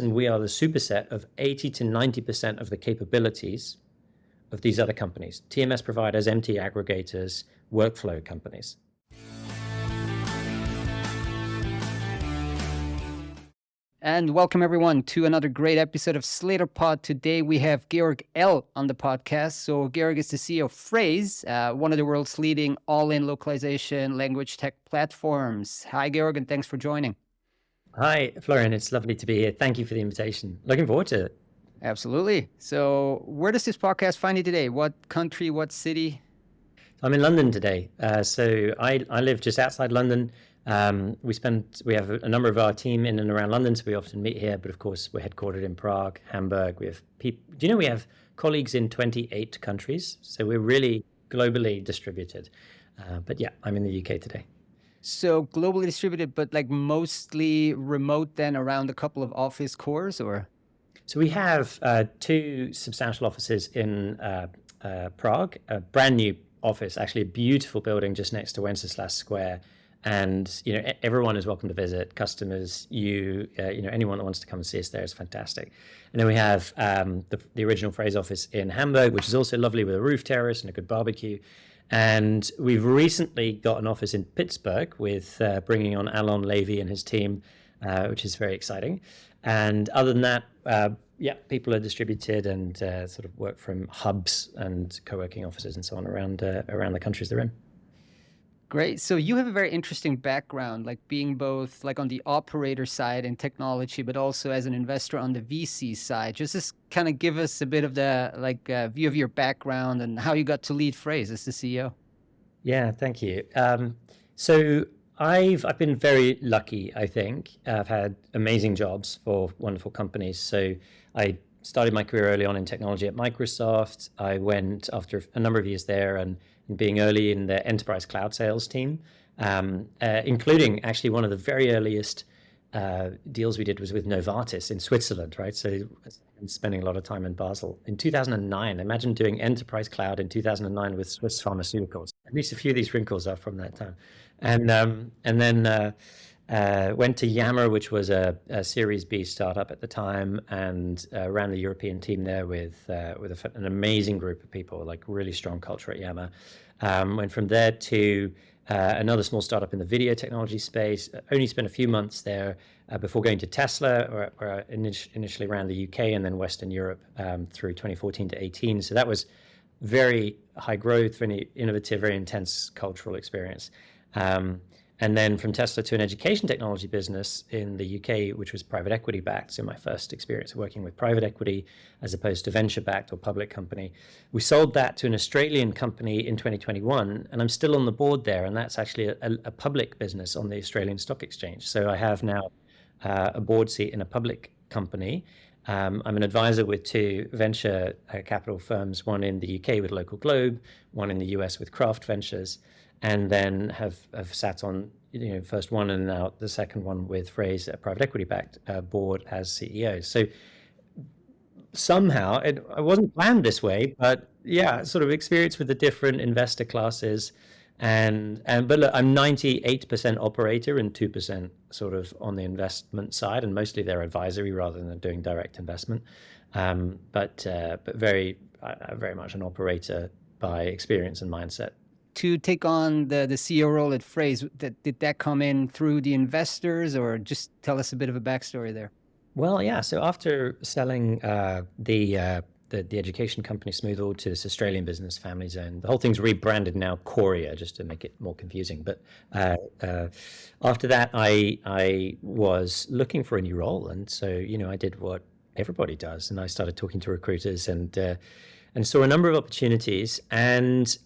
And we are the superset of 80 to 90% of the capabilities of these other companies, TMS providers, MT aggregators, workflow companies. And welcome everyone to another great episode of Slater Pod. Today we have Georg L on the podcast. So Georg is the CEO of Phrase, one of the world's leading all-in localization language tech platforms. Hi Georg, and thanks for joining. Hi Florian, it's lovely to be here. Thank you for the invitation. Looking forward to it. Absolutely. So where does this podcast find you today? What country, what city? I'm in London today. So I live just outside London. We have a number of our team in and around London, so we often meet here. But of course, we're headquartered in Prague, Hamburg. We have people. Do you know we have colleagues in 28 countries? So we're really globally distributed. But yeah, I'm in the UK today. So globally distributed, but like mostly remote then around a couple of office cores, or? So we have two substantial offices in Prague, a brand new office, actually a beautiful building just next to Wenceslas Square. And everyone is welcome to visit. Customers, anyone that wants to come and see us there is fantastic. And then we have the original Phrase office in Hamburg, which is also lovely with a roof terrace and a good barbecue. And we've recently got an office in Pittsburgh with bringing on Alon Levy and his team, which is very exciting. And other than that, people are distributed and sort of work from hubs and co-working offices and so on around the countries they're in. Great. So you have a very interesting background, like being both like on the operator side in technology, but also as an investor on the VC side. Just kind of give us a bit of the view of your background and how you got to lead Phrase as the CEO. Yeah, thank you. So I've been very lucky, I think. I've had amazing jobs for wonderful companies. So I started my career early on in technology at Microsoft. I went after a number of years there and being early in the enterprise cloud sales team, including actually one of the very earliest deals we did was with Novartis in Switzerland, right? So I'm spending a lot of time in Basel. In 2009, imagine doing enterprise cloud in 2009 with Swiss pharmaceuticals. At least a few of these wrinkles are from that time. And then went to Yammer, which was a Series B startup at the time, and ran the European team there with an amazing group of people, like really strong culture at Yammer. Went from there to another small startup in the video technology space. Only spent a few months there before going to Tesla, where I initially ran the UK and then Western Europe through 2014 to 18. So that was very high growth, very innovative, very intense cultural experience. And then from Tesla to an education technology business in the UK, which was private equity backed. So my first experience of working with private equity as opposed to venture backed or public company. We sold that to an Australian company in 2021, and I'm still on the board there. And that's actually a public business on the Australian Stock Exchange. So I have now a board seat in a public company. I'm an advisor with two venture capital firms, one in the UK with Local Globe, one in the US with Craft Ventures. And then have sat on first one and now the second one with Phrase, a private equity backed board as CEO. So somehow it wasn't planned this way, but yeah, sort of experience with the different investor classes, but look, I'm 98% operator and 2% sort of on the investment side, and mostly they're advisory rather than doing direct investment. But very much an operator by experience and mindset. To take on the CEO role at Phrase, did that come in through the investors, or just tell us a bit of a backstory there? Well, yeah. So after selling the education company Smoothall to this Australian business, Family Zone, the whole thing's rebranded now Qoria, just to make it more confusing. But after that, I was looking for a new role, and so I did what everybody does, and I started talking to recruiters and saw a number of opportunities. And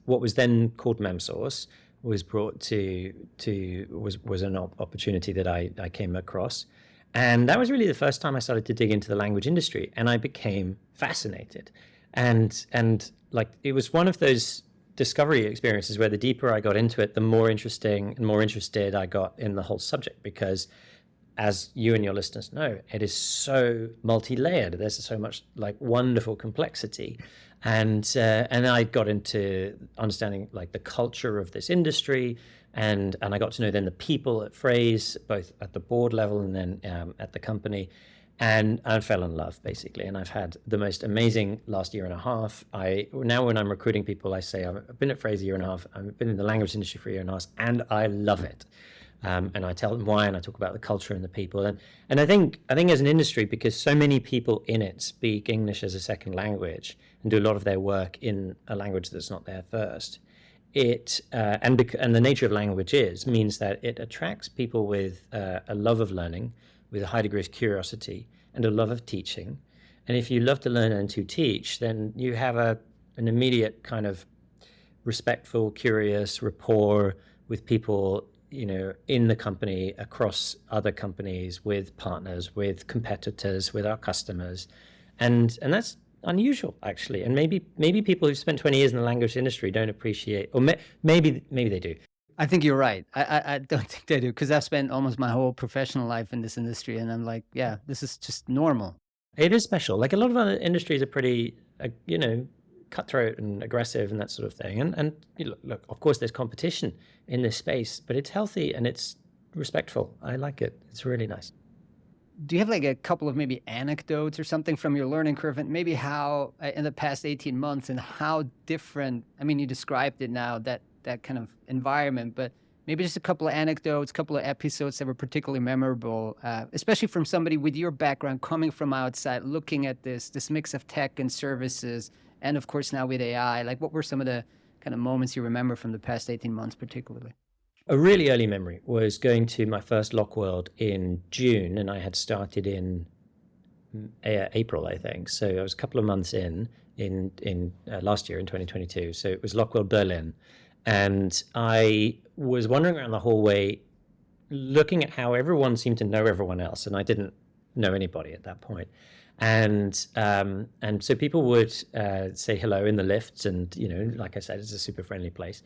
what was then called MemSource was brought was an opportunity that I came across. And that was really the first time I started to dig into the language industry, and I became fascinated. And like it was one of those discovery experiences where the deeper I got into it, the more interesting and more interested I got in the whole subject, because as you and your listeners know, it is so multi-layered. There's so much like wonderful complexity, and I got into understanding like the culture of this industry, and I got to know then the people at Phrase, both at the board level and then at the company, and I fell in love basically. And I've had the most amazing last year and a half. Now when I'm recruiting people, I say I've been at Phrase a year and a half. I've been in the language industry for a year and a half, and I love it. And I tell them why, and I talk about the culture and the people. And I think as an industry, because so many people in it speak English as a second language and do a lot of their work in a language that's not their first, and the nature of language means that it attracts people with a love of learning, with a high degree of curiosity and a love of teaching. And if you love to learn and to teach, then you have an immediate kind of respectful, curious rapport with people, in the company, across other companies, with partners, with competitors, with our customers. And that's unusual, actually. And maybe people who've spent 20 years in the language industry don't appreciate, or maybe they do. I think you're right. I don't think they do, because I've spent almost my whole professional life in this industry, and I'm like, yeah, this is just normal. It is special. Like a lot of other industries are pretty, cutthroat and aggressive and that sort of thing. And look, of course, there's competition in this space, but it's healthy and it's respectful. I like it. It's really nice. Do you have like a couple of maybe anecdotes or something from your learning curve, and maybe how in the past 18 months and how different, I mean, you described it now, that kind of environment, but maybe just a couple of anecdotes, a couple of episodes that were particularly memorable, especially from somebody with your background, coming from outside, looking at this mix of tech and services, and of course now with AI. Like, what were some of the kind of moments you remember from the past 18 months particularly? A really early memory was going to my first LocWorld in June, and I had started in April, I think. So I was a couple of months in last year in 2022. So it was LocWorld Berlin. And I was wandering around the hallway looking at how everyone seemed to know everyone else, and I didn't know anybody at that point. And so people would say hello in the lifts, and like I said, it's a super friendly place.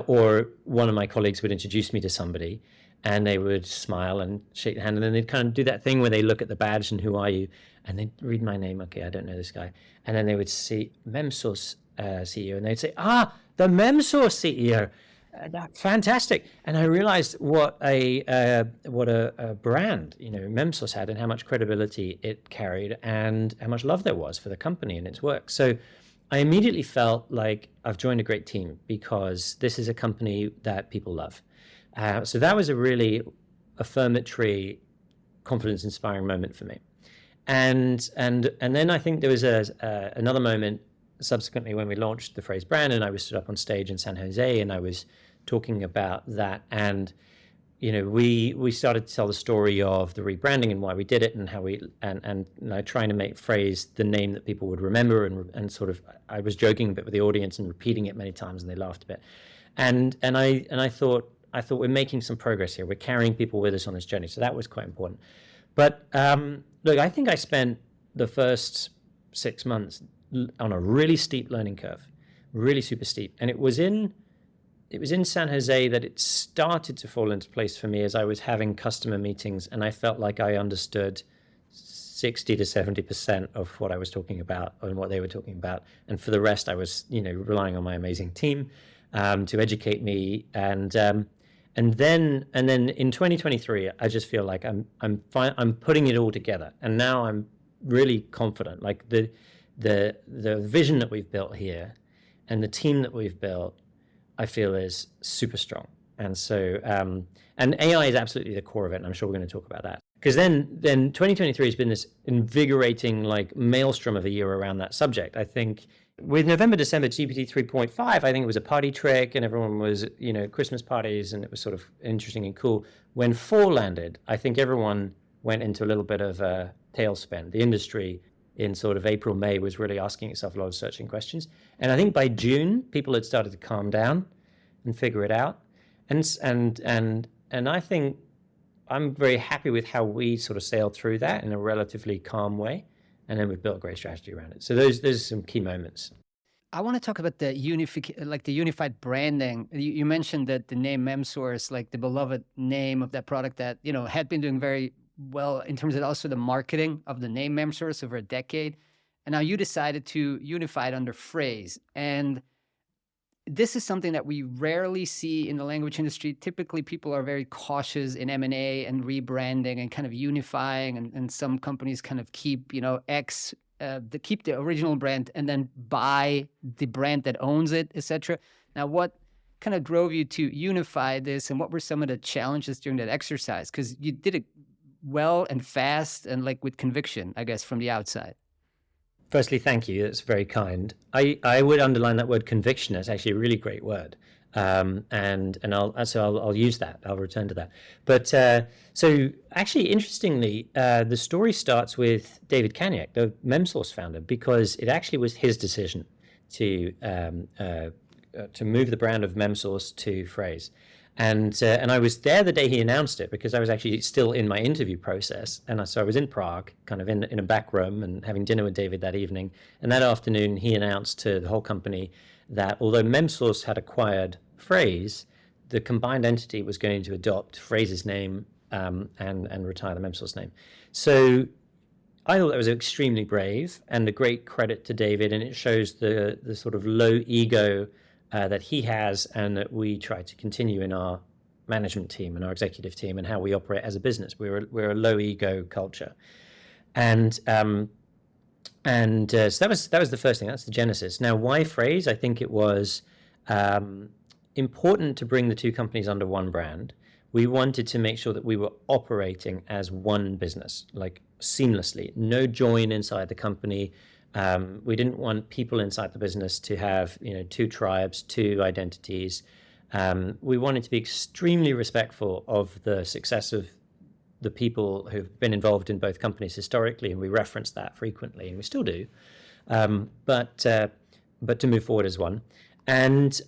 Or one of my colleagues would introduce me to somebody, and they would smile and shake the hand, and then they'd kind of do that thing where they look at the badge and who are you, and they'd read my name. Okay, I don't know this guy, and then they would see Memsource CEO, and they'd say, the Memsource CEO. Fantastic. And I realized what a brand Memsource had, and how much credibility it carried, and how much love there was for the company and its work. So I immediately felt like I've joined a great team, because this is a company that people love. So that was a really affirmatory, confidence-inspiring moment for me. And then I think there was another moment subsequently when we launched the Phrase brand, and I was stood up on stage in San Jose, and I was talking about that. And we started to tell the story of the rebranding and why we did it, and how and trying to make Phrase the name that people would remember, and sort of, I was joking a bit with the audience and repeating it many times, and they laughed a bit. And I thought we're making some progress here. We're carrying people with us on this journey, so that was quite important. But look, I think I spent the first 6 months on a really steep learning curve, really super steep. And it was in San Jose that it started to fall into place for me, as I was having customer meetings, and I felt like I understood 60 to 70% of what I was talking about and what they were talking about. And for the rest, I was, relying on my amazing team to educate me. And then in 2023, I just feel like I'm putting it all together, and now I'm really confident. Like the vision that we've built here and the team that we've built, I feel is super strong. And so, and AI is absolutely the core of it, and I'm sure we're going to talk about that. Because then 2023 has been this invigorating, like, maelstrom of a year around that subject. I think with November, December, GPT 3.5, I think it was a party trick, and everyone was, Christmas parties, and it was sort of interesting and cool. When 4 landed, I think everyone went into a little bit of a tailspin. The industry in sort of April, May was really asking itself a lot of searching questions. And I think by June, people had started to calm down and figure it out. And I think I'm very happy with how we sort of sailed through that in a relatively calm way. And then we've built a great strategy around it. So those are some key moments. I want to talk about the unified branding. You mentioned that the name Memsource, like the beloved name of that product that, had been doing very well, in terms of also the marketing of the name MemSource over a decade. And now you decided to unify it under Phrase. And this is something that we rarely see in the language industry. Typically, people are very cautious in M&A and rebranding and kind of unifying. And some companies kind of keep, keep the original brand and then buy the brand that owns it, etc. Now, what kind of drove you to unify this, and what were some of the challenges during that exercise? Because you did it well and fast and like with conviction, I guess, from the outside. Firstly, thank you. That's very kind. I would underline that word conviction. It's actually a really great word. And I'll use that. I'll return to that. But so actually, interestingly, the story starts with David Kaniak, the MemSource founder, because it actually was his decision to move the brand of MemSource to Phrase. And I was there the day he announced it, because I was actually still in my interview process. And so I was in Prague, kind of in a back room, and having dinner with David that evening. And that afternoon, he announced to the whole company that although MemSource had acquired Phrase, the combined entity was going to adopt Phrase's name and retire the MemSource name. So I thought that was extremely brave and a great credit to David, and it shows the sort of low ego that he has, and that we try to continue in our management team and our executive team and how we operate as a business. We're a low ego culture, and so that was the first thing. That's the genesis. Now, why Phrase? I think it was important to bring the two companies under one brand. We wanted to make sure that we were operating as one business, like seamlessly, no join inside the company. We didn't want people inside the business to have, two tribes, two identities. We wanted to be extremely respectful of the success of the people who've been involved in both companies historically, and we reference that frequently, and we still do. But to move forward as one, and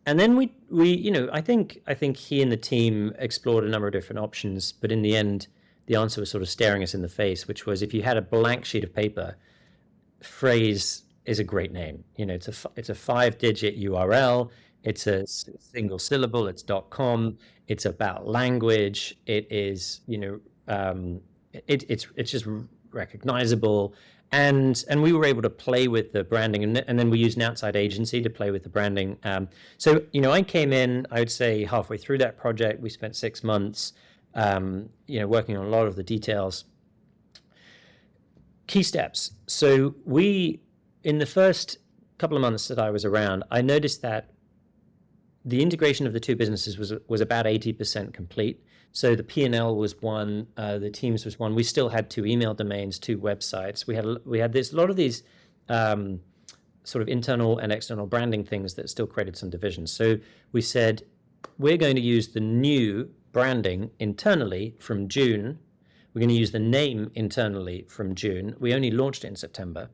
then we I think he and the team explored a number of different options, but in the end, the answer was sort of staring us in the face, which was, if you had a blank sheet of paper, Phrase is a great name. It's a 5-digit URL. It's a single syllable. It's .com. It's about language. It is, it's just recognizable. And we were able to play with the branding, and then we used an outside agency to play with the branding. So I came in, I would say, halfway through that project. We spent 6 months, working on a lot of the details. Key steps. So in the first couple of months that I was around, I noticed that the integration of the two businesses was about 80% complete. So the P&L was one, the Teams was one. We still had 2 email domains, 2 websites. We had a lot of these sort of internal and external branding things that still created some divisions. So we said, we're going to use the new branding internally from June. We're going to use the name internally from June. We only launched it in September.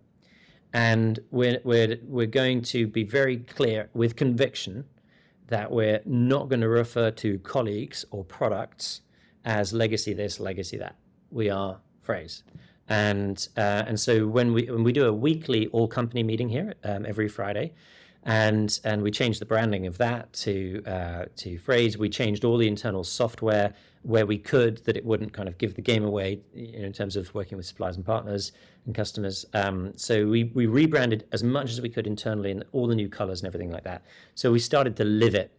And we're going to be very clear with conviction that we're not going to refer to colleagues or products as legacy this, legacy that. We are Phrase. And so when we do a weekly all company meeting here every Friday, and we changed the branding of that to Phrase. We changed all the internal software where we could, that it wouldn't kind of give the game away in terms of working with suppliers and partners and customers. So we rebranded as much as we could internally, and all the new colors and everything like that. So we started to live it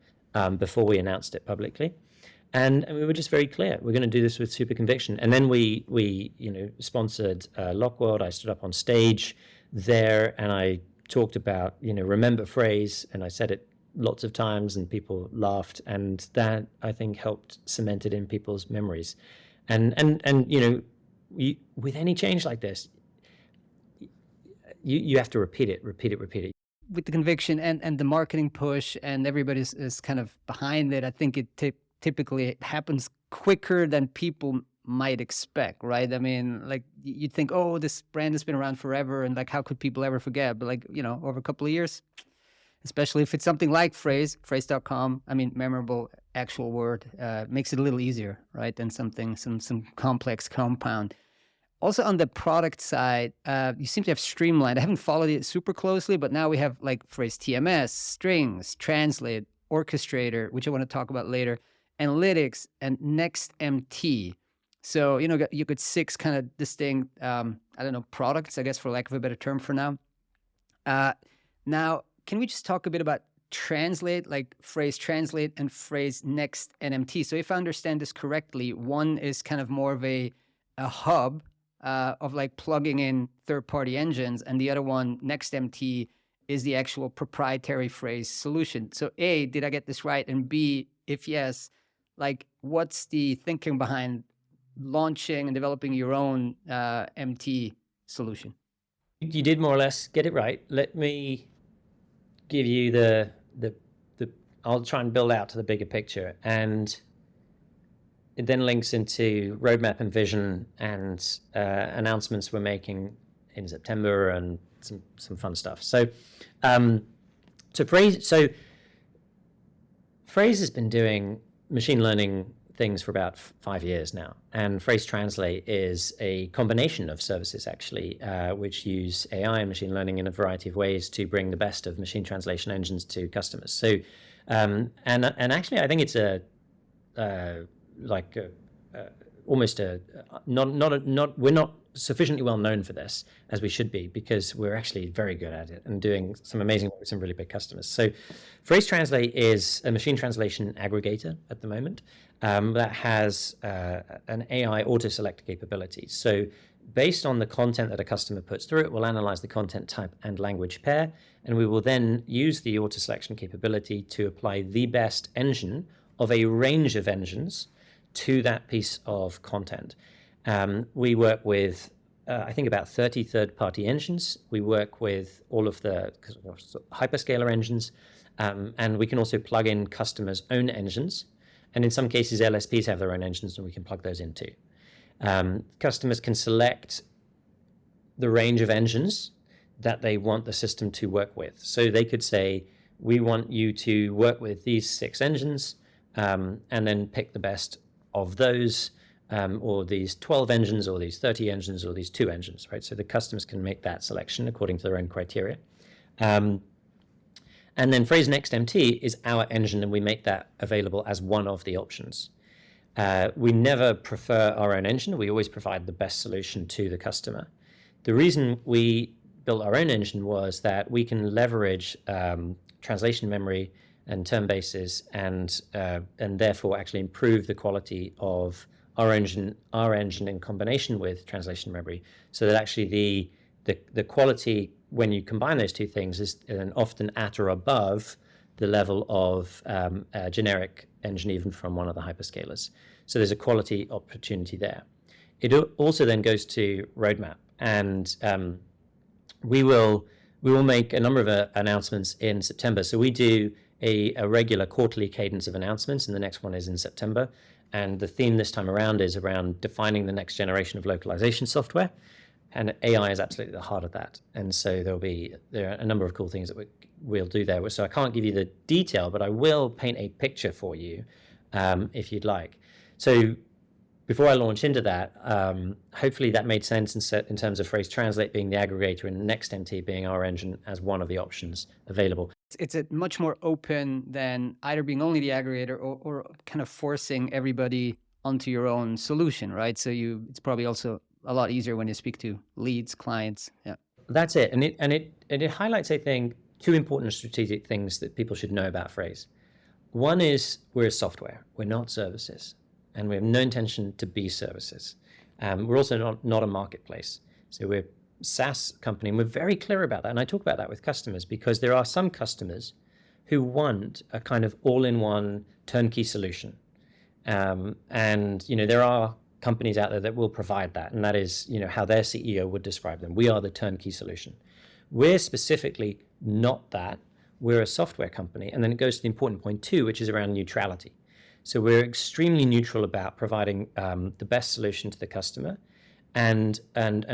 before we announced it publicly. And we were just very clear, we're going to do this with super conviction. And then we sponsored Lockworld. I stood up on stage there and I talked about, remember Phrase, and I said it lots of times and people laughed, and that, I think, helped cement it in people's memories. And with any change like this, you have to repeat it. With the conviction and the marketing push, and everybody is kind of behind it, I think it typically happens quicker than people might expect, right? I mean, like, you'd think, oh, this brand has been around forever, and like, how could people ever forget? But like, over a couple of years, especially if it's something like Phrase.com, I mean, memorable actual word, makes it a little easier, right? Than some complex compound. Also on the product side, you seem to have streamlined. I haven't followed it super closely, but now we have like Phrase TMS, Strings, Translate, Orchestrator, which I want to talk about later, Analytics, and NextMT. So, you got six kind of distinct, I don't know, products, I guess, for lack of a better term for now. Now, can we just talk a bit about Translate, like Phrase Translate and Phrase Next NMT? So if I understand this correctly, one is kind of more of a hub of like plugging in third-party engines, and the other one, Next MT, is the actual proprietary phrase solution. So A, did I get this right? And B, if yes, like what's the thinking behind launching and developing your own MT solution? You did more or less get it right. Let me give you the I'll try and build out to the bigger picture, and it then links into roadmap and vision and announcements we're making in September and some fun stuff. So Phrase has been doing machine learning things for about 5 years now, and Phrase Translate is a combination of services actually, which use AI and machine learning in a variety of ways to bring the best of machine translation engines to customers. So, and actually, I think it's we're not sufficiently well known for this as we should be, because we're actually very good at it and doing some amazing work with some really big customers. So Phrase Translate is a machine translation aggregator at the moment that has an AI auto-select capability. So based on the content that a customer puts through it, we'll analyze the content type and language pair, and we will then use the auto-selection capability to apply the best engine of a range of engines to that piece of content. We work with, I think, about 30 third-party engines. We work with all of the hyperscaler engines, and we can also plug in customers' own engines. And in some cases, LSPs have their own engines, and we can plug those in too. Customers can select the range of engines that they want the system to work with. So they could say, we want you to work with these 6 engines, and then pick the best of those, or these 12 engines, or these 30 engines, or these 2 engines, right? So the customers can make that selection according to their own criteria. And then Phrase Next MT is our engine, and we make that available as one of the options. We never prefer our own engine. We always provide the best solution to the customer. The reason we built our own engine was that we can leverage translation memory and term bases, and therefore actually improve the quality of our engine in combination with translation memory, so that actually the quality, when you combine those two things, is often at or above the level of a generic engine, even from one of the hyperscalers. So there's a quality opportunity there. It also then goes to roadmap, and we will make a number of announcements in September. So we do a regular quarterly cadence of announcements, and the next one is in September. And the theme this time around is around defining the next generation of localization software, and AI is absolutely the heart of that. And so there are a number of cool things that we'll do there. So I can't give you the detail, but I will paint a picture for you if you'd like. So before I launch into that, hopefully that made sense in terms of Phrase Translate being the aggregator and Next MT being our engine as one of the options available. It's a much more open than either being only the aggregator or kind of forcing everybody onto your own solution, right? So it's probably also a lot easier when you speak to leads, clients. Yeah, that's it. And it highlights, I think, 2 important strategic things that people should know about Phrase. One is we're a software. We're not services, and we have no intention to be services. We're also not a marketplace. So we're a SaaS company, and we're very clear about that. And I talk about that with customers, because there are some customers who want a kind of all-in-one turnkey solution. And there are companies out there that will provide that, and that is how their CEO would describe them. We are the turnkey solution. We're specifically not that. We're a software company. And then it goes to the important point too, which is around neutrality. So we're extremely neutral about providing the best solution to the customer, and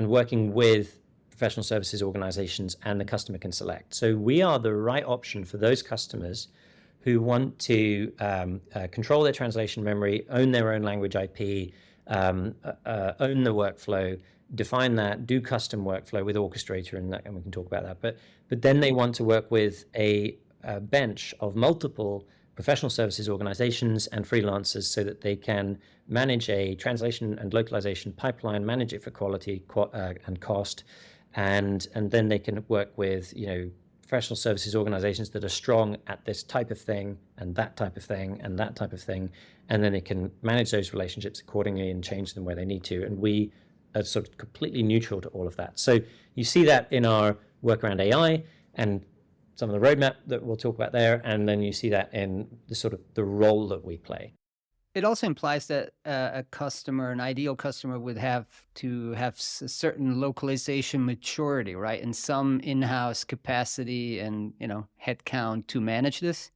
working with professional services organizations, and the customer can select. So we are the right option for those customers who want to control their translation memory, own their own language IP, own the workflow, define that, do custom workflow with Orchestrator, and we can talk about that. But then they want to work with a bench of multiple professional services organizations and freelancers so that they can manage a translation and localization pipeline, manage it for quality and cost, and then they can work with professional services organizations that are strong at this type of thing and that type of thing and that type of thing, and then they can manage those relationships accordingly and change them where they need to. And we are sort of completely neutral to all of that. So you see that in our work around AI and some of the roadmap that we'll talk about there, and then you see that in the sort of the role that we play. It also implies that a customer, an ideal customer, would have to have a certain localization maturity, right? And some in-house capacity and headcount to manage this.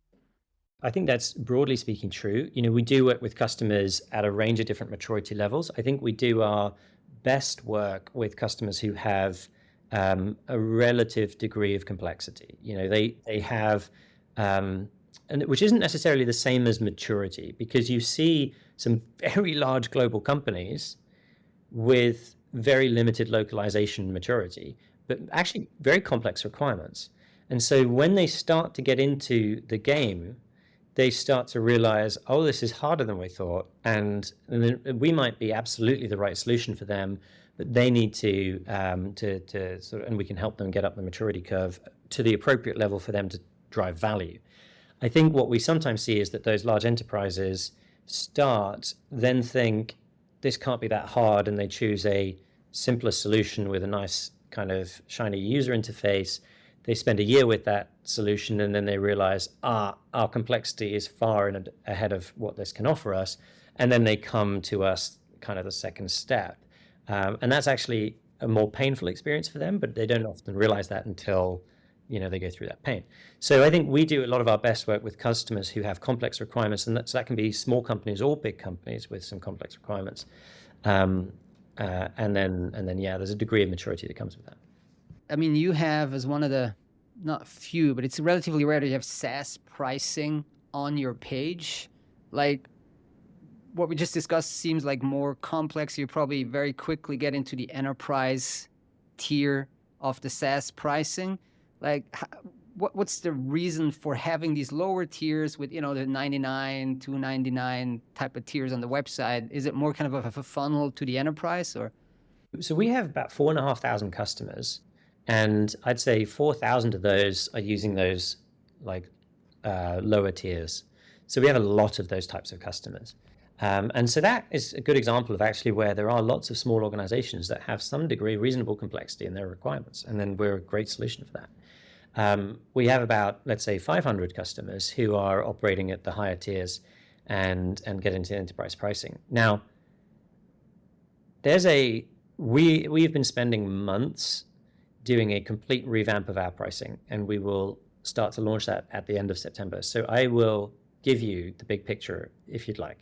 I think that's broadly speaking true. We do work with customers at a range of different maturity levels. I think we do our best work with customers who have a relative degree of complexity. They have, and which isn't necessarily the same as maturity, because you see some very large global companies with very limited localization maturity, but actually very complex requirements. And so when they start to get into the game, they start to realize, oh, this is harder than we thought. And then we might be absolutely the right solution for them, but they need to sort of, and we can help them get up the maturity curve to the appropriate level for them to drive value. I think what we sometimes see is that those large enterprises then think this can't be that hard, and they choose a simpler solution with a nice kind of shiny user interface. They spend a year with that solution, and then they realize, our complexity is far ahead of what this can offer us. And then they come to us kind of the second step. And that's actually a more painful experience for them, but they don't often realize that until they go through that pain. So I think we do a lot of our best work with customers who have complex requirements, and that can be small companies or big companies with some complex requirements. And then there's a degree of maturity that comes with that. I mean, you have, as one of the, not few, but it's relatively rare that you have SaaS pricing on your page. Like what we just discussed seems like more complex. You probably very quickly get into the enterprise tier of the SaaS pricing. Like what's the reason for having these lower tiers with, the 99, 299 type of tiers on the website? Is it more kind of a funnel to the enterprise, or? So we have about 4,500 customers. And I'd say 4,000 of those are using those lower tiers. So we have a lot of those types of customers. And so that is a good example of actually where there are lots of small organizations that have some degree of reasonable complexity in their requirements. And then we're a great solution for that. We have about, let's say, 500 customers who are operating at the higher tiers and get into enterprise pricing. Now, we've been spending months doing a complete revamp of our pricing, and we will start to launch that at the end of September. So I will give you the big picture if you'd like,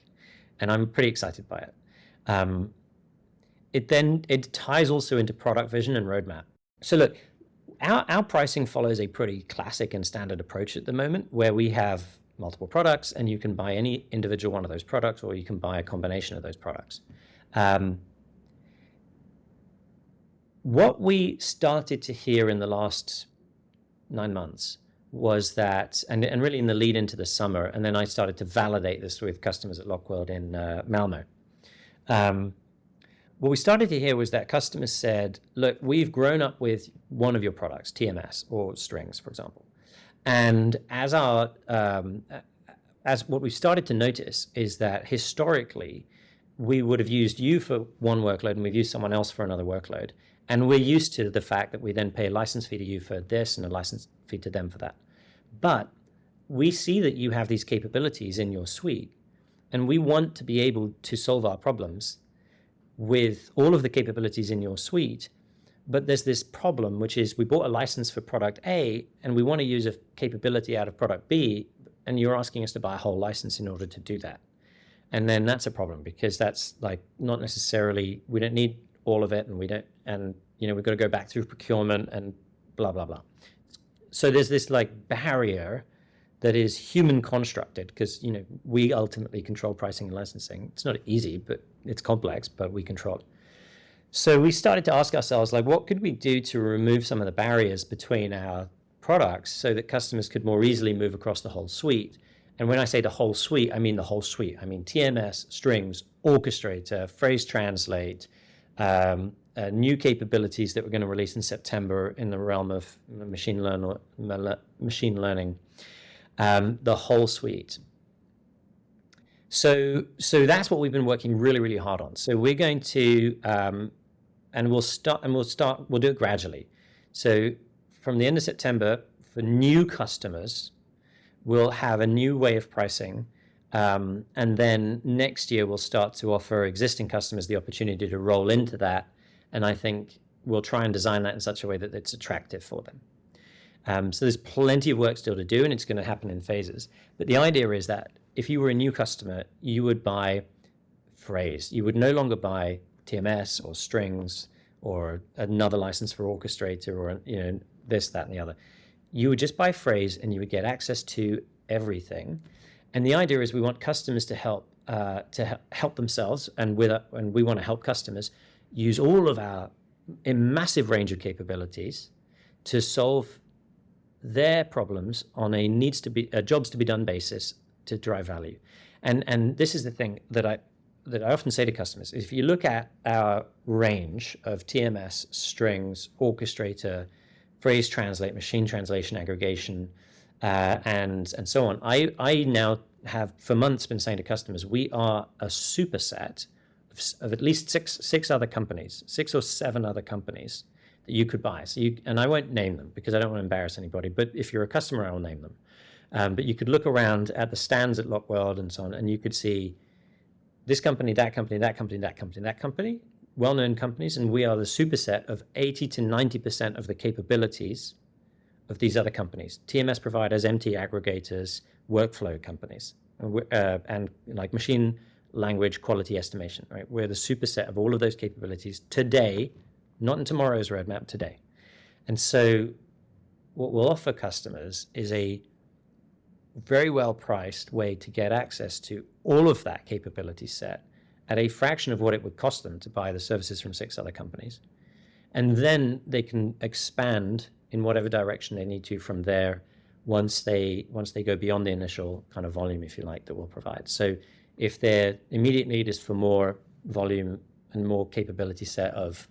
and I'm pretty excited by it. It ties also into product vision and roadmap. So look, our pricing follows a pretty classic and standard approach at the moment, where we have multiple products, and you can buy any individual one of those products, or you can buy a combination of those products. What we started to hear in the last 9 months was that, and really in the lead into the summer, and then I started to validate this with customers at Lockworld in Malmo. What we started to hear was that customers said, look, we've grown up with one of your products, TMS or Strings, for example. And as what we started to notice is that historically, we would have used you for one workload and we've used someone else for another workload. And we're used to the fact that we then pay a license fee to you for this and a license fee to them for that. But we see that you have these capabilities in your suite, and we want to be able to solve our problems with all of the capabilities in your suite. But there's this problem, which is we bought a license for product A, and we want to use a capability out of product B, and you're asking us to buy a whole license in order to do that. And then that's a problem, because that's not necessarily, we don't need all of it, and we've got to go back through procurement and blah, blah, blah. So there's this barrier that is human constructed, because we ultimately control pricing and licensing. It's not easy, but it's complex, but we control it. So we started to ask ourselves, what could we do to remove some of the barriers between our products so that customers could more easily move across the whole suite And when I say the whole suite, I mean the whole suite. I mean TMS, Strings, Orchestrator, Phrase Translate, new capabilities that we're going to release in September in the realm of machine learning, the whole suite. So that's what we've been working really, really hard on. So we're going to, we'll do it gradually. So from the end of September, for new customers, we'll have a new way of pricing. And then next year, we'll start to offer existing customers the opportunity to roll into that. And I think we'll try and design that in such a way that it's attractive for them. So there's plenty of work still to do, and it's going to happen in phases. But the idea is that if you were a new customer, you would buy Phrase. You would no longer buy TMS or Strings or another license for Orchestrator or this, that, and the other. You would just buy Phrase, and you would get access to everything. And the idea is we want customers to help themselves, and we want to help customers use all of a massive range of capabilities to solve their problems on a jobs to be done basis to drive value. And this is the thing that I often say to customers. If you look at our range of TMS, Strings, Orchestrator, Phrase Translate, machine translation aggregation, and so on, I now have for months been saying to customers, we are a superset of at least six other companies, 6 or 7 other companies that you could buy. And I won't name them because I don't want to embarrass anybody, but if you're a customer, I will name them. But you could look around at the stands at LockWorld and so on, and you could see this company, that company, that company, that company, that company, well-known companies, and we are the superset of 80 to 90% of the capabilities of these other companies: TMS providers, MT aggregators, workflow companies, and like machine language quality estimation, right? We're the superset of all of those capabilities today, not in tomorrow's roadmap, today. And so what we'll offer customers is a very well-priced way to get access to all of that capability set at a fraction of what it would cost them to buy the services from 6 other companies. And then they can expand in whatever direction they need to from there once they go beyond the initial kind of volume, if you like, that we'll provide. So if their immediate need is for more volume and more capability set of,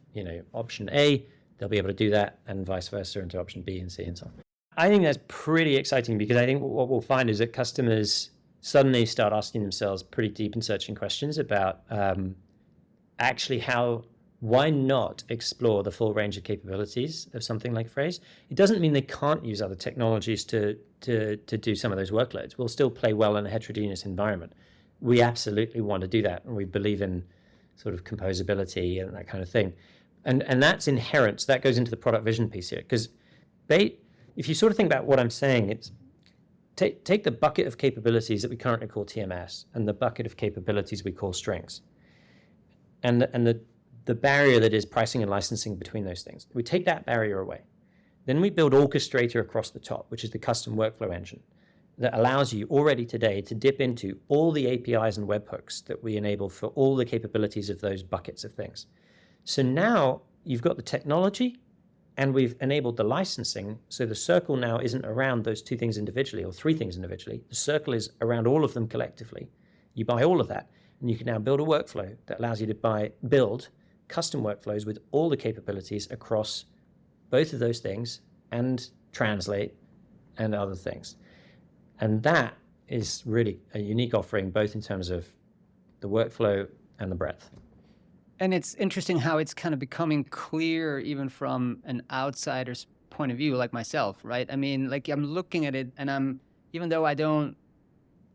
option A, they'll be able to do that, and vice versa into option B and C and so on. I think that's pretty exciting because I think what we'll find is that customers suddenly start asking themselves pretty deep and searching questions about actually why not explore the full range of capabilities of something like Phrase? It doesn't mean they can't use other technologies to do some of those workloads. We'll still play well in a heterogeneous environment. We absolutely want to do that, and we believe in sort of composability and that kind of thing. And that's inherent. So that goes into the product vision piece here. Because if you sort of think about what I'm saying, it's take the bucket of capabilities that we currently call TMS and the bucket of capabilities we call Strings. And the barrier that is pricing and licensing between those things. We take that barrier away. Then we build Orchestrator across the top, which is the custom workflow engine that allows you already today to dip into all the APIs and webhooks that we enable for all the capabilities of those buckets of things. So now you've got the technology and we've enabled the licensing. So the circle now isn't around those 2 things individually or 3 things individually. The circle is around all of them collectively. You buy all of that, and you can now build a workflow that allows you to build custom workflows with all the capabilities across both of those things and translate and other things. And that is really a unique offering, both in terms of the workflow and the breadth. And it's interesting how it's kind of becoming clear even from an outsider's point of view, like myself, right? I mean, like I'm looking at it and even though I don't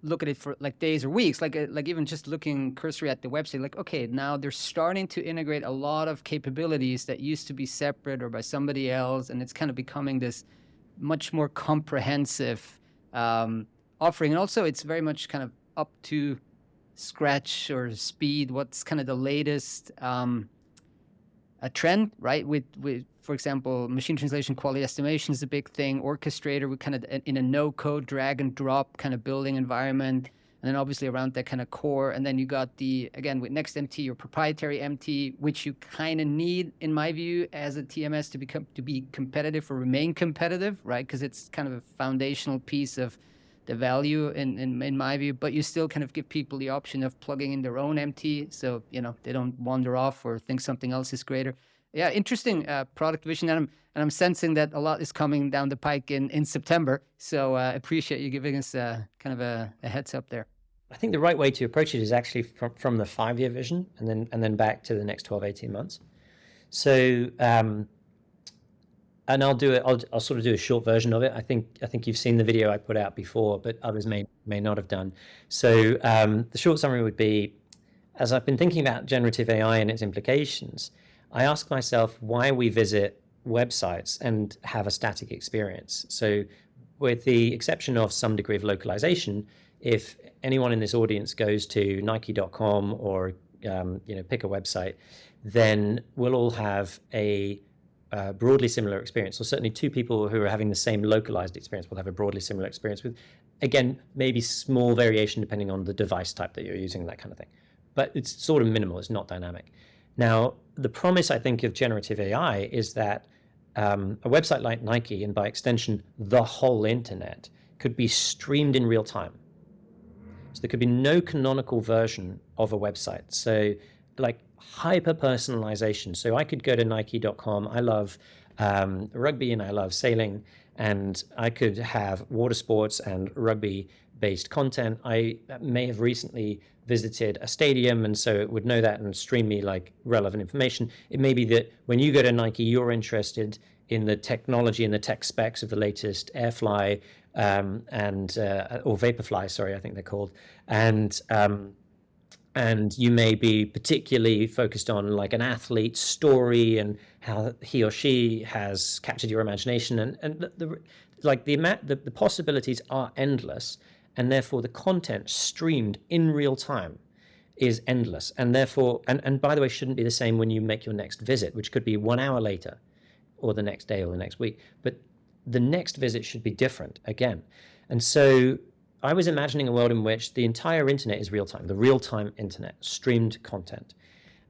look at it for like days or weeks, like even just looking cursory at the website, like, okay, now they're starting to integrate a lot of capabilities that used to be separate or by somebody else. And it's kind of becoming this much more comprehensive offering. And also it's very much kind of up to scratch or speed, what's kind of the latest a trend, right? With for example, machine translation quality estimation is a big thing. Orchestrator, we kind of in a no-code drag and drop kind of building environment, and then obviously around that kind of core. And then you got again with NextMT, your proprietary MT, which you kind of need, in my view, as a TMS to be competitive or remain competitive, right? Because it's kind of a foundational piece of the value in my view, but you still kind of give people the option of plugging in their own MT, so they don't wander off or think something else is greater. Yeah, interesting product vision, and I'm sensing that a lot is coming down the pike in September. So appreciate you giving us kind of a heads up there. I think the right way to approach it is actually from the 5-year vision and then back to the next 12, 18 months. So, and I'll sort of do a short version of it. I think you've seen the video I put out before, but others may not have done. So the short summary would be, as I've been thinking about generative AI and its implications, I ask myself why we visit websites and have a static experience. So with the exception of some degree of localization, if anyone in this audience goes to Nike.com or pick a website, then we'll all have a broadly similar experience, or certainly two people who are having the same localized experience will have a broadly similar experience with, again, maybe small variation depending on the device type that you're using, that kind of thing. But it's sort of minimal, it's not dynamic. Now, the promise, I think, of generative AI is that a website like Nike, and by extension, the whole internet, could be streamed in real time. So there could be no canonical version of a website. So like hyper personalization. So I could go to Nike.com. I love rugby and I love sailing, and I could have water sports and rugby based content. I may have recently visited a stadium, and so it would know that and stream me like relevant information. It may be that when you go to Nike, you're interested in the technology and the tech specs of the latest Airfly or Vaporfly, sorry, I think they're called, and you may be particularly focused on like an athlete's story and how he or she has captured your imagination, and the possibilities are endless, and therefore the content streamed in real time is endless, and therefore and by the way, shouldn't be the same when you make your next visit, which could be 1 hour later or the next day or the next week, but the next visit should be different again. And so I was imagining a world in which the entire internet is real time, the real time internet, streamed content.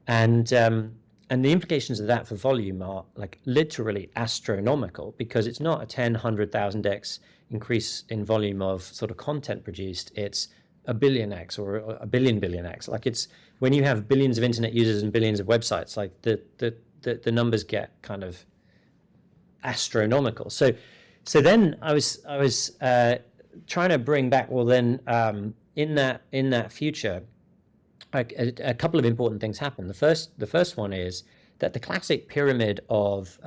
And the implications of that for volume are like literally astronomical, because it's not a 10, 100,000x increase in volume of sort of content produced. It's a billionx or a billionx. Like, it's when you have billions of internet users and billions of websites, like the numbers get kind of astronomical. So then I was trying to bring back, well then, in that future, a couple of important things happen. The first one is that the classic pyramid of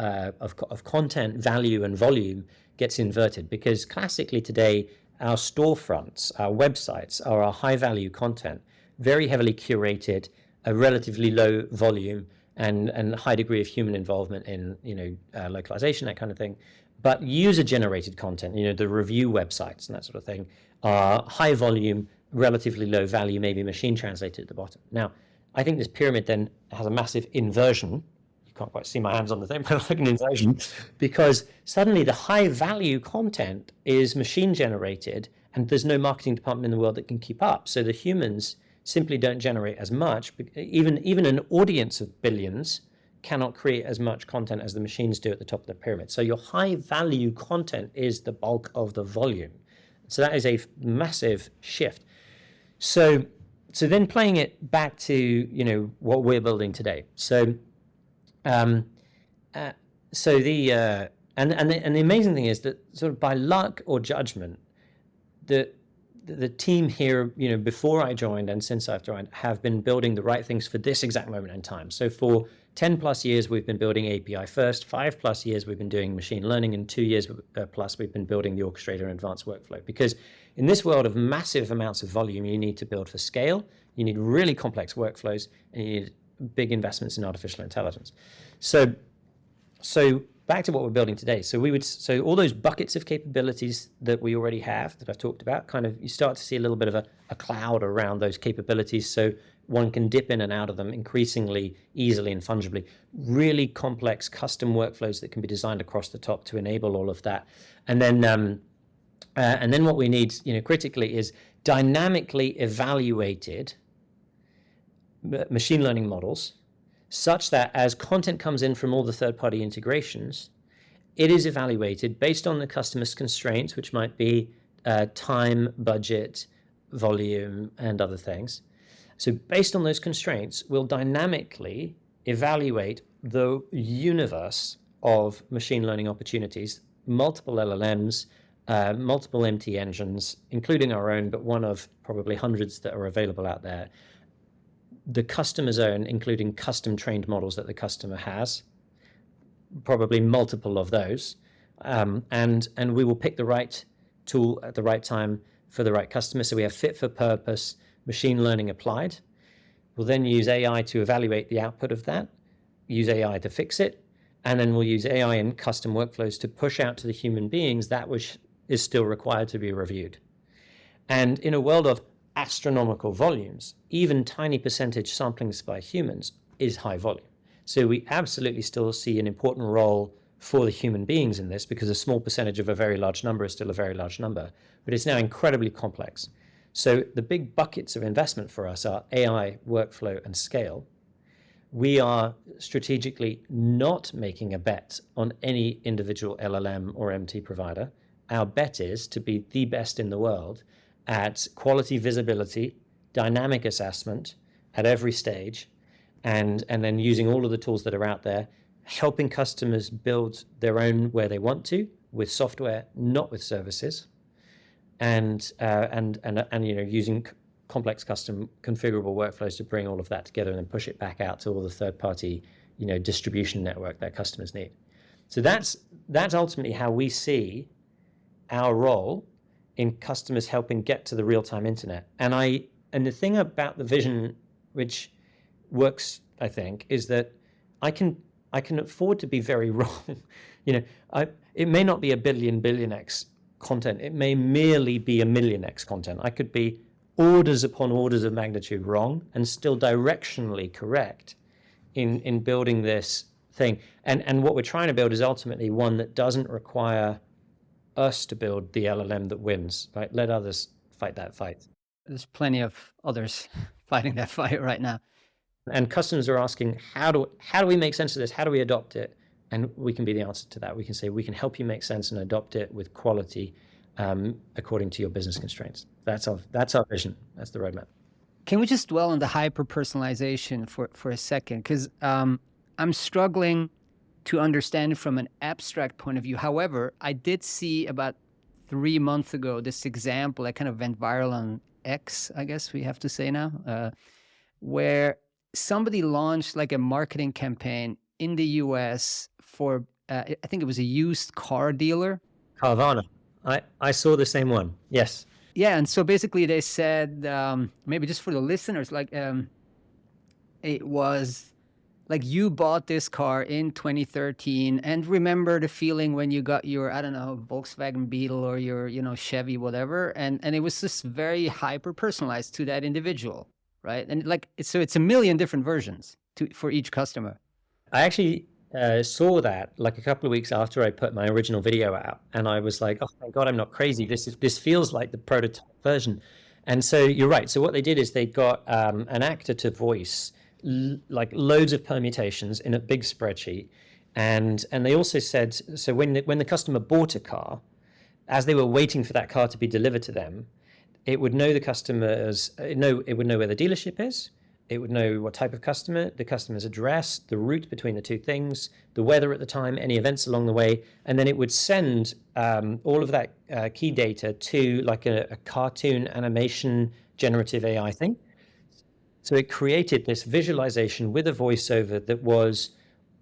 content, value, and volume gets inverted, because classically today our storefronts, our websites, are our high value content, very heavily curated, a relatively low volume, and a high degree of human involvement in localization, that kind of thing. But user-generated content, the review websites and that sort of thing, are high volume, relatively low value, maybe machine translated at the bottom. Now, I think this pyramid then has a massive inversion. You can't quite see my hands on the thing, but like an inversion, because suddenly the high value content is machine generated, and there's no marketing department in the world that can keep up. So the humans simply don't generate as much. Even an audience of billions cannot create as much content as the machines do at the top of the pyramid. So your high value content is the bulk of the volume. So that is a massive shift. So then playing it back to what we're building today. So the amazing thing is that sort of by luck or judgment, the team here, before I joined and since I've joined, have been building the right things for this exact moment in time. So for 10 plus years, we've been building API first. 5 plus years, we've been doing machine learning. And 2 years plus, we've been building the orchestrator and advanced workflow. Because in this world of massive amounts of volume, you need to build for scale. You need really complex workflows, and you need big investments in artificial intelligence. So back to what we're building today. So all those buckets of capabilities that we already have, that I've talked about, kind of, you start to see a little bit of a cloud around those capabilities, so one can dip in and out of them increasingly easily and fungibly. Really complex custom workflows that can be designed across the top to enable all of that. And then what we need, critically, is dynamically evaluated machine learning models, such that as content comes in from all the third-party integrations, it is evaluated based on the customer's constraints, which might be time, budget, volume, and other things. So based on those constraints, we'll dynamically evaluate the universe of machine learning opportunities, multiple LLMs, multiple MT engines, including our own, but one of probably hundreds that are available out there. The customer's own, including custom trained models that the customer has, probably multiple of those. And we will pick the right tool at the right time for the right customer. So we have fit for purpose machine learning applied. We'll then use AI to evaluate the output of that, use AI to fix it, and then we'll use AI in custom workflows to push out to the human beings that which is still required to be reviewed. And in a world of astronomical volumes, even tiny percentage samplings by humans is high volume. So we absolutely still see an important role for the human beings in this, because a small percentage of a very large number is still a very large number, but it's now incredibly complex. So the big buckets of investment for us are AI, workflow, and scale. We are strategically not making a bet on any individual LLM or MT provider. Our bet is to be the best in the world at quality visibility, dynamic assessment at every stage, and then using all of the tools that are out there, helping customers build their own where they want to, with software, not with services, and using complex custom configurable workflows to bring all of that together and then push it back out to all the third-party distribution network that customers need. So that's ultimately how we see our role in customers helping get to the real-time internet. And the thing about the vision, which works, I think, is that I can afford to be very wrong. It may not be a billion X content. It may merely be a million X content. I could be orders upon orders of magnitude wrong and still directionally correct in building this thing. And what we're trying to build is ultimately one that doesn't require us to build the LLM that wins, right? Let others fight that fight. There's plenty of others fighting that fight right now. And customers are asking, how do we make sense of this? How do we adopt it? And we can be the answer to that. We can say, we can help you make sense and adopt it with quality according to your business constraints. That's our vision. That's the roadmap. Can we just dwell on the hyper-personalization for a second? Because I'm struggling to understand from an abstract point of view. However, I did see about 3 months ago this example that kind of went viral on X, I guess we have to say now, where somebody launched like a marketing campaign in the US for, I think it was a used car dealer. Carvana. I saw the same one. Yes. Yeah. And so basically they said, maybe just for the listeners, like it was like, you bought this car in 2013 and remember the feeling when you got your, I don't know, Volkswagen Beetle or your, Chevy, whatever. And it was just very hyper personalized to that individual. Right. And so it's a million different versions for each customer. I actually saw that like a couple of weeks after I put my original video out, and I was like, oh my God, I'm not crazy. This feels like the prototype version. And so you're right. So what they did is they got an actor to voice like loads of permutations in a big spreadsheet. And they also said, so when the customer bought a car, as they were waiting for that car to be delivered to them, it would know it would know where the dealership is. It would know what type of customer, the customer's address, the route between the two things, the weather at the time, any events along the way. And then it would send all of that key data to like a cartoon animation generative AI thing. So it created this visualization with a voiceover that was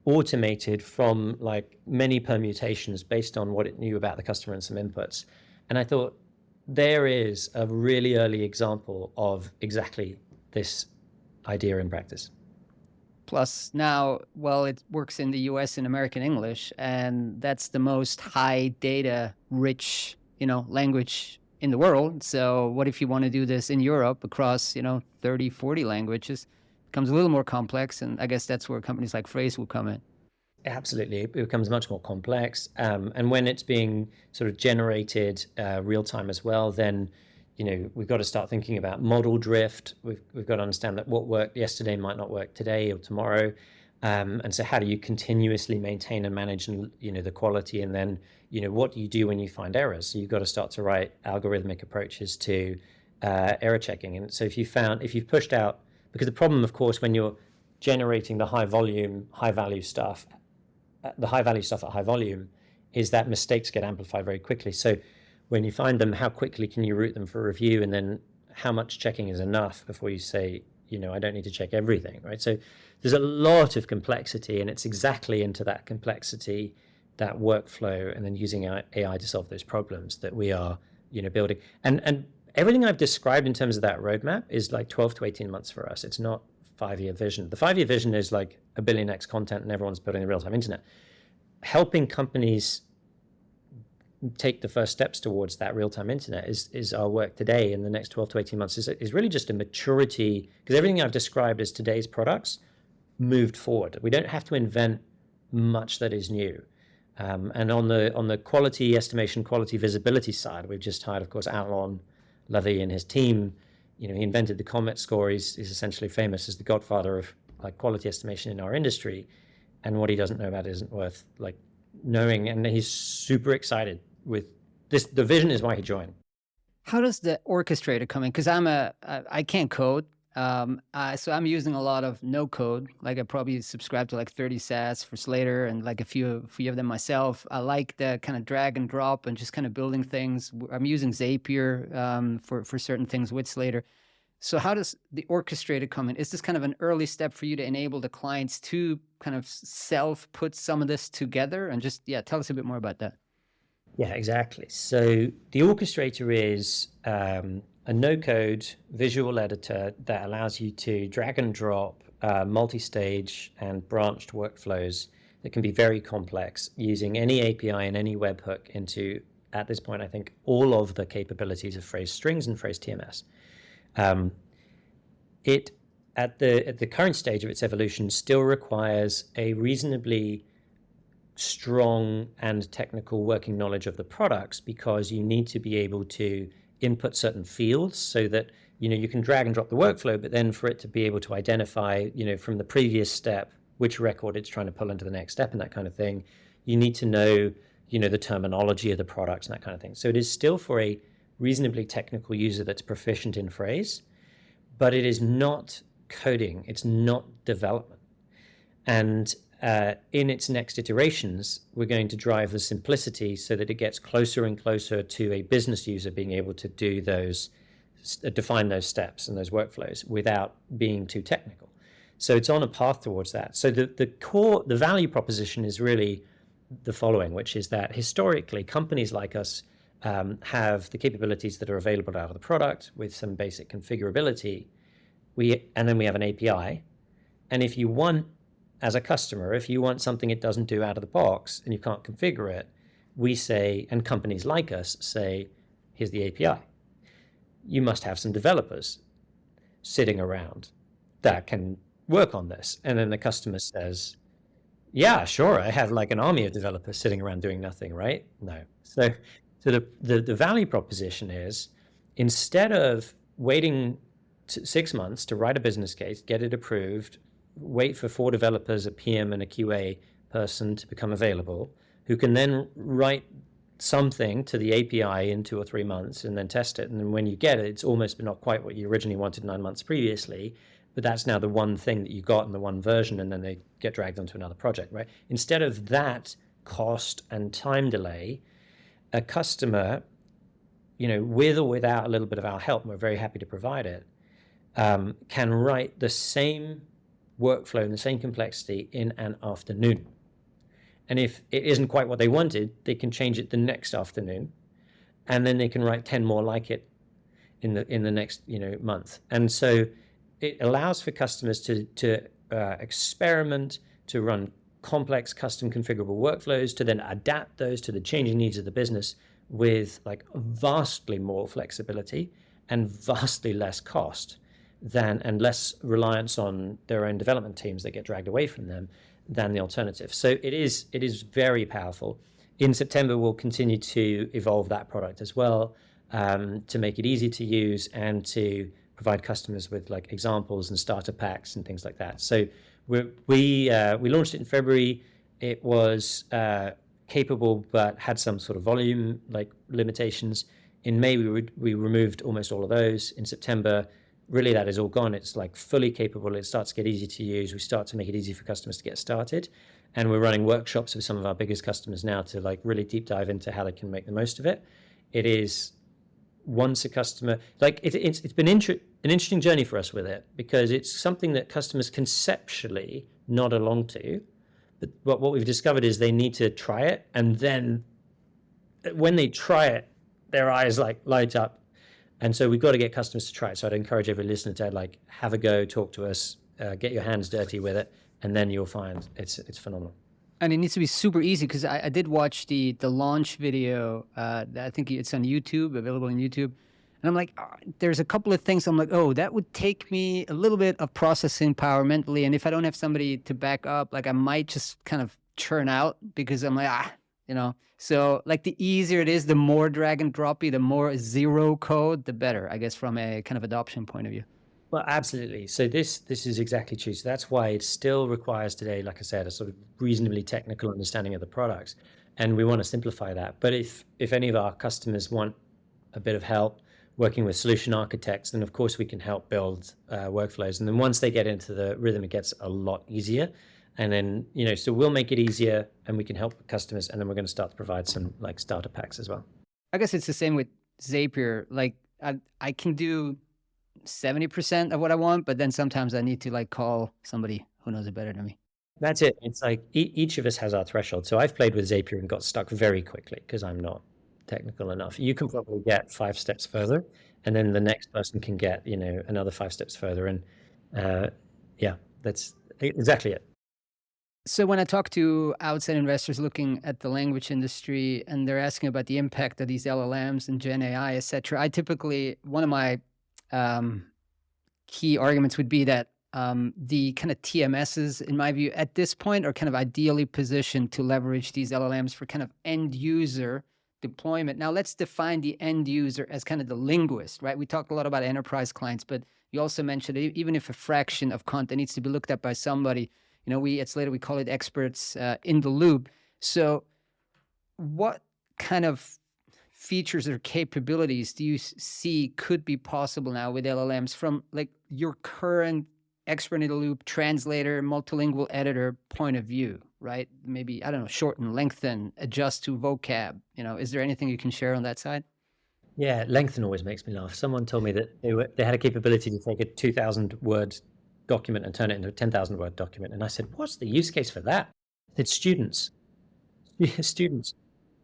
automated from like many permutations based on what it knew about the customer and some inputs. And I thought, there is a really early example of exactly this idea in practice. Plus now, well, it works in the US in American English, and that's the most high data rich, language in the world. So what if you want to do this in Europe across, 30, 40 languages? It becomes a little more complex. And I guess that's where companies like Phrase will come in. Absolutely. It becomes much more complex. And when it's being sort of generated real time as well, then, we've got to start thinking about model drift. We've got to understand that what worked yesterday might not work today or tomorrow. And so how do you continuously maintain and manage, the quality? And then, what do you do when you find errors? So you've got to start to write algorithmic approaches to error checking. And so if you've pushed out, because the problem, of course, when you're generating the high value stuff at high volume, is that mistakes get amplified very quickly. So when you find them, how quickly can you route them for review? And then how much checking is enough before you say, I don't need to check everything, right? So there's a lot of complexity, and it's exactly into that complexity, that workflow, and then using AI to solve those problems that we are, building. And everything I've described in terms of that roadmap is like 12 to 18 months for us. It's not 5-year vision. The 5-year vision is like 1 billion X content and everyone's building the real-time internet. Helping companies take the first steps towards that real-time internet is our work today. In the next 12 to 18 months is really just a maturity, because everything I've described as today's products moved forward. We don't have to invent much that is new. And on the quality estimation, quality visibility side, we've just hired, of course, Alon Levy and his team. He invented the Comet score. He's essentially famous as the godfather of like quality estimation in our industry. And what he doesn't know about isn't worth like knowing. And he's super excited with this. The vision is why he joined. How does the orchestrator come in? Because I can't code. So I'm using a lot of no code. Like I probably subscribe to like 30 SaaS for Slater and like a few of them myself. I like the kind of drag and drop and just kind of building things. I'm using Zapier for certain things with Slater. So how does the orchestrator come in? Is this kind of an early step for you to enable the clients to kind of self-put some of this together? And just, tell us a bit more about that. Yeah, exactly. So the orchestrator is a no-code visual editor that allows you to drag and drop multi-stage and branched workflows that can be very complex using any API and any webhook into, at this point, I think, all of the capabilities of phrase strings and phrase TMS. It, at the current stage of its evolution, still requires a reasonably strong and technical working knowledge of the products, because you need to be able to input certain fields so that you can drag and drop the workflow, but then for it to be able to identify from the previous step which record it's trying to pull into the next step and that kind of thing, you need to know the terminology of the products and that kind of thing. So it is still for a reasonably technical user that's proficient in phrase, but it is not coding, it's not development. And in its next iterations, we're going to drive the simplicity so that it gets closer and closer to a business user being able to do those, define those steps and those workflows without being too technical. So it's on a path towards that. So the value proposition is really the following, which is that historically, companies like us have the capabilities that are available out of the product with some basic configurability. And then we have an API. And if you want, as a customer, if you want something it doesn't do out of the box and you can't configure it, we say, and companies like us say, here's the API. You must have some developers sitting around that can work on this. And then the customer says, yeah, sure, I have like an army of developers sitting around doing nothing, right? No. So the value proposition is, instead of waiting 6 months to write a business case, get it approved, wait for 4 developers, a PM and a QA person to become available, who can then write something to the API in 2 or 3 months and then test it. And then when you get it, it's almost but not quite what you originally wanted 9 months previously, but that's now the one thing that you got in the one version, and then they get dragged onto another project, right? Instead of that cost and time delay, a customer, with or without a little bit of our help, and we're very happy to provide it, can write the same workflow and the same complexity in an afternoon. And if it isn't quite what they wanted, they can change it the next afternoon, and then they can write 10 more like it in the next month. And so it allows for customers to experiment, to run complex custom configurable workflows, to then adapt those to the changing needs of the business with like vastly more flexibility and vastly less cost and less reliance on their own development teams that get dragged away from them than the alternative. So it is very powerful. In September, we'll continue to evolve that product as well, to make it easy to use and to provide customers with like examples and starter packs and things like that. So We launched it in February. It was capable, but had some sort of volume like limitations. In May, we removed almost all of those. In September, really that is all gone. It's like fully capable. It starts to get easy to use. We start to make it easy for customers to get started. And we're running workshops with some of our biggest customers now to like really deep dive into how they can make the most of it. It is once a customer, like it's been an interesting journey for us with it, because it's something that customers conceptually nod along to. But what we've discovered is they need to try it. And then when they try it, their eyes like light up. And so we've got to get customers to try it. So I'd encourage every listener to like have a go, talk to us, get your hands dirty with it, and then you'll find it's phenomenal. And it needs to be super easy, because I did watch the launch video. I think it's on YouTube, available on YouTube. And I'm like, there's a couple of things I'm like, oh, that would take me a little bit of processing power mentally. And if I don't have somebody to back up, like I might just kind of churn out, because I'm like, you know. So like the easier it is, the more drag and droppy, the more zero code, the better, I guess, from a kind of adoption point of view. Well, absolutely. So this is exactly true. So that's why it still requires today, like I said, a sort of reasonably technical understanding of the products, and we want to simplify that. But if any of our customers want a bit of help working with solution architects, then of course we can help build workflows. And then once they get into the rhythm, it gets a lot easier. And then, you know, so we'll make it easier, and we can help customers, and then we're going to start to provide some like starter packs as well. I guess it's the same with Zapier. Like I can do 70% of what I want, but then sometimes I need to like call somebody who knows it better than me. That's it. It's like each of us has our threshold. So I've played with Zapier and got stuck very quickly because I'm not technical enough. You can probably get 5 steps further, and then the next person can get, you know, another 5 steps further. And yeah, that's exactly it. So when I talk to outside investors looking at the language industry, and they're asking about the impact of these LLMs and Gen AI, et cetera, I typically, one of my key arguments would be that the kind of TMSs, in my view, at this point are kind of ideally positioned to leverage these LLMs for kind of end user deployment. Now let's define the end user as kind of the linguist, right? We talked a lot about enterprise clients, but you also mentioned even if a fraction of content needs to be looked at by somebody, you know, at Slator, we call it experts in the loop. So what kind of features or capabilities do you see could be possible now with LLMs from like your current expert in the loop translator, multilingual editor point of view, right? Maybe, I don't know, shorten, lengthen, adjust to vocab. You know, is there anything you can share on that side? Yeah, lengthen always makes me laugh. Someone told me that they had a capability to take a 2,000 word document and turn it into a 10,000 word document. And I said, what's the use case for that? It's students. Students.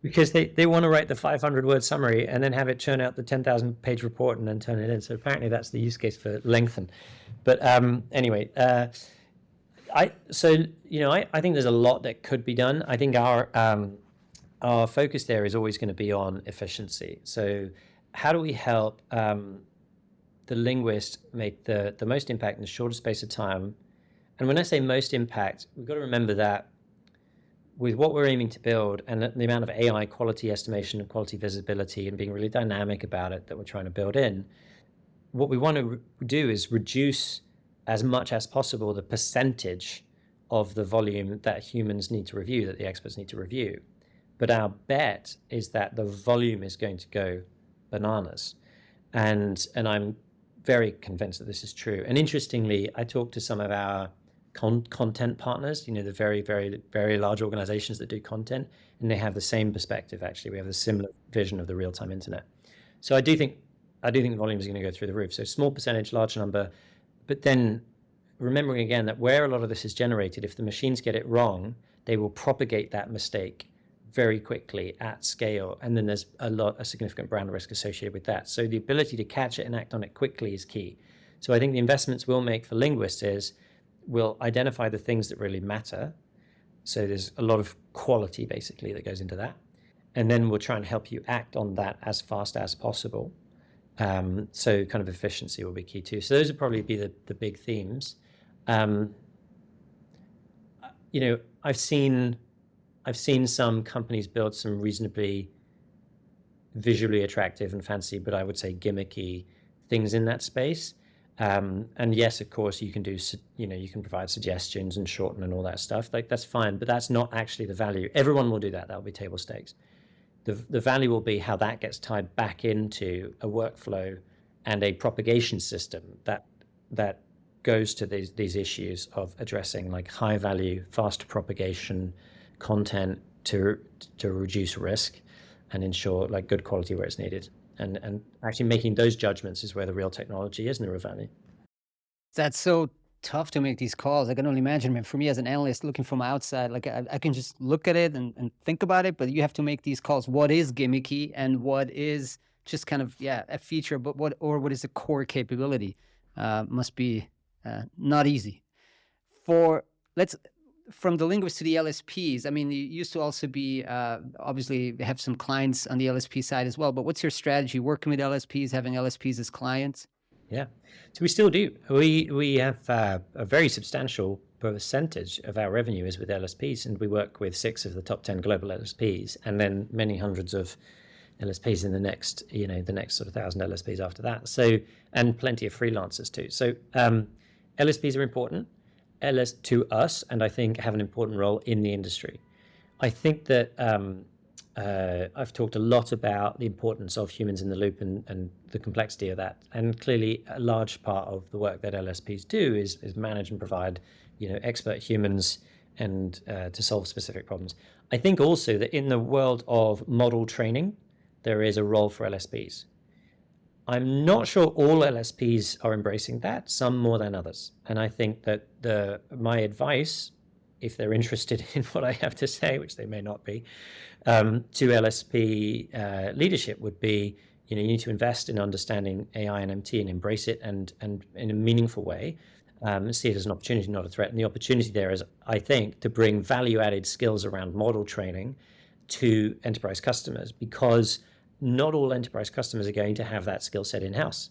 Because they want to write the 500 word summary and then have it churn out the 10,000 page report and then turn it in. So apparently that's the use case for lengthen. But anyway, I think there's a lot that could be done. I think our focus there is always going to be on efficiency. So how do we help the linguist make the most impact in the shortest space of time? And when I say most impact, we've got to remember that with what we're aiming to build and the amount of AI quality estimation and quality visibility and being really dynamic about it that we're trying to build in, what we want to do is reduce as much as possible the percentage of the volume that humans need to review, that the experts need to review. But our bet is that the volume is going to go bananas. And I'm very convinced that this is true. And interestingly, I talked to some of our content partners, you know, the very, very, very large organizations that do content, and they have the same perspective. Actually, we have a similar vision of the real-time internet. So I do think the volume is going to go through the roof. So small percentage, large number, but then remembering again that where a lot of this is generated, if the machines get it wrong, they will propagate that mistake very quickly at scale, and then there's a significant brand risk associated with that. So the ability to catch it and act on it quickly is key. So I think the investments we'll make for linguists is we'll identify the things that really matter. So there's a lot of quality basically that goes into that, and then we'll try and help you act on that as fast as possible. So kind of efficiency will be key too. So those would probably be the big themes. You know, I've seen some companies build some reasonably visually attractive and fancy, but I would say gimmicky things in that space. And yes, of course, you can do, you can provide suggestions and shorten and all that stuff. Like that's fine, but that's not actually the value. Everyone will do that. That'll be table stakes. The value will be how that gets tied back into a workflow and a propagation system that goes to these issues of addressing like high value, fast propagation content to reduce risk and ensure like good quality where it's needed. And actually making those judgments is where the real technology is and the real value. That's so tough to make these calls. I can only imagine, man, for me as an analyst looking from outside, like I can just look at it and think about it, but you have to make these calls. What is gimmicky and what is just kind of, a feature, but what is the core capability? Must be not easy. From the linguists to the LSPs, I mean, you used to also be, obviously have some clients on the LSP side as well, but what's your strategy working with LSPs, having LSPs as clients? Yeah, so we still do. We have a very substantial percentage of our revenue is with LSPs, and we work with 6 of the top 10 global LSPs, and then many hundreds of LSPs in the next sort of 1,000 LSPs after that. So, and plenty of freelancers too. So LSPs are important to us, and I think have an important role in the industry. I think that I've talked a lot about the importance of humans in the loop and the complexity of that. And clearly, a large part of the work that LSPs do is manage and provide, expert humans and to solve specific problems. I think also that in the world of model training, there is a role for LSPs. I'm not sure all LSPs are embracing that, some more than others. And I think that my advice, if they're interested in what I have to say, which they may not be, to LSP leadership would be, you need to invest in understanding AI and MT and embrace it and in a meaningful way, see it as an opportunity, not a threat. And the opportunity there is, I think, to bring value-added skills around model training to enterprise customers, because not all enterprise customers are going to have that skill set in-house,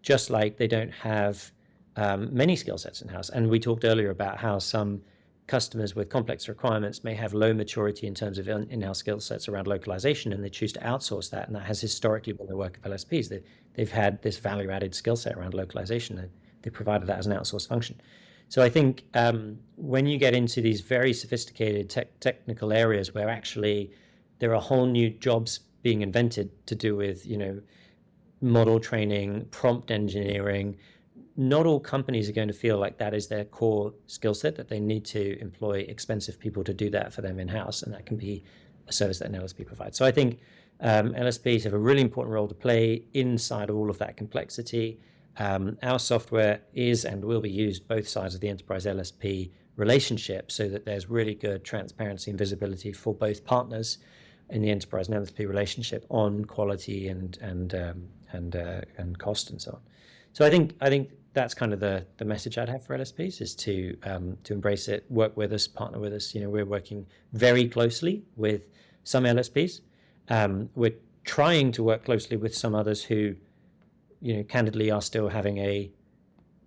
just like they don't have many skill sets in-house. And we talked earlier about how some customers with complex requirements may have low maturity in terms of in-house skill sets around localization, and they choose to outsource that. And that has historically been the work of LSPs. They've had this value-added skill set around localization, and they provided that as an outsourced function. So I think when you get into these very sophisticated technical areas where actually there are whole new jobs being invented to do with, model training, prompt engineering, not all companies are going to feel like that is their core skill set, that they need to employ expensive people to do that for them in-house, and that can be a service that an LSP provides. So I think LSPs have a really important role to play inside all of that complexity. Our software is and will be used both sides of the enterprise LSP relationship, so that there's really good transparency and visibility for both partners in the enterprise and LSP relationship on quality and cost and so on. So I think that's kind of the message I'd have for LSPs, is to embrace it, work with us, partner with us. We're working very closely with some LSPs. We're trying to work closely with some others who, candidly are still having a